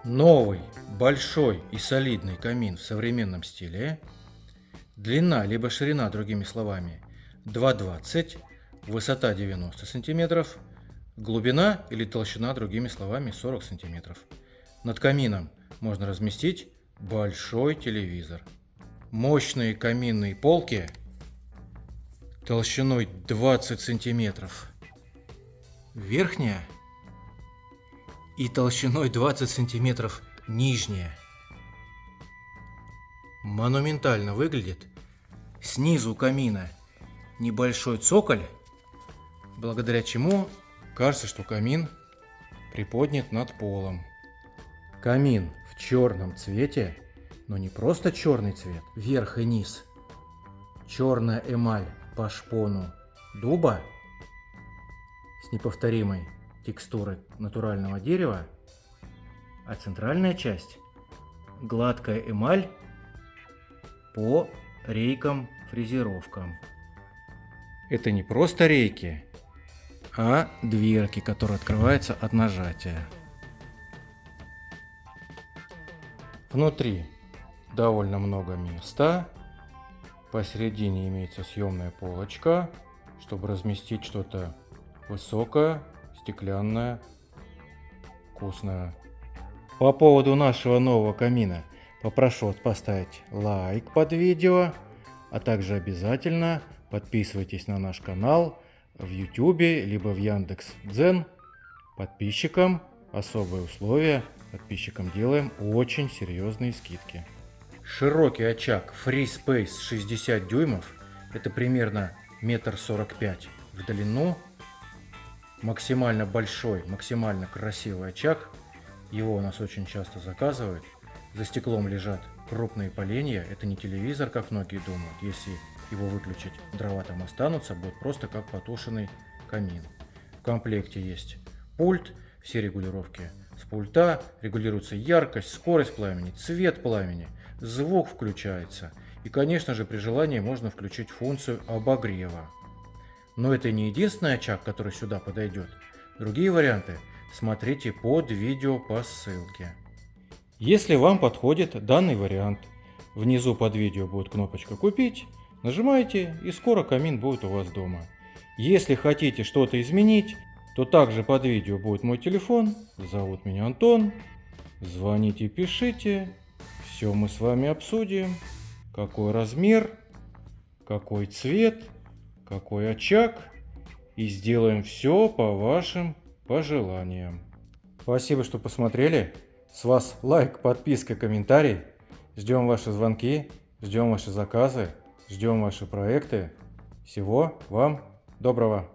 Новый, большой и солидный камин в современном стиле. Длина либо ширина, другими словами, 2,20, высота 90 см, глубина или толщина, другими словами, 40 см. Над камином можно разместить большой телевизор. Мощные каминные полки толщиной 20 см. Верхняя и толщиной 20 сантиметров нижняя. Монументально выглядит. Снизу камина небольшой цоколь, благодаря чему кажется, что камин приподнят над полом. Камин в черном цвете, но не просто черный цвет, верх и низ. Черная эмаль по шпону дуба с неповторимой текстуры натурального дерева, а центральная часть – гладкая эмаль по рейкам-фрезеровкам. Это не просто рейки, а дверки, которые открываются от нажатия. Внутри довольно много места. Посередине имеется съемная полочка, чтобы разместить что-то высокое, стеклянная, вкусная. По поводу нашего нового камина попрошу вас поставить лайк под видео, а также обязательно подписывайтесь на наш канал в YouTube либо в Яндекс.Дзен. Подписчикам особые условия, подписчикам делаем очень серьезные скидки. Широкий очаг FreeSpace 60 дюймов, это примерно 1,45 м в длину. Максимально большой, максимально красивый очаг. Его у нас очень часто заказывают. За стеклом лежат крупные поленья. Это не телевизор, как многие думают. Если его выключить, дрова там останутся, будет просто как потушенный камин. В комплекте есть пульт, все регулировки с пульта. Регулируется яркость, скорость пламени, цвет пламени, звук включается. И, конечно же, при желании можно включить функцию обогрева. Но это не единственный очаг, который сюда подойдет. Другие варианты смотрите под видео по ссылке. Если вам подходит данный вариант, внизу под видео будет кнопочка «Купить», нажимаете, и скоро камин будет у вас дома. Если хотите что-то изменить, то также под видео будет мой телефон, зовут меня Антон, звоните, пишите, все мы с вами обсудим, какой размер, какой цвет, какой очаг, и сделаем все по вашим пожеланиям. Спасибо, что посмотрели. С вас лайк, подписка, комментарий. Ждем ваши звонки, ждем ваши заказы, ждем ваши проекты. Всего вам доброго.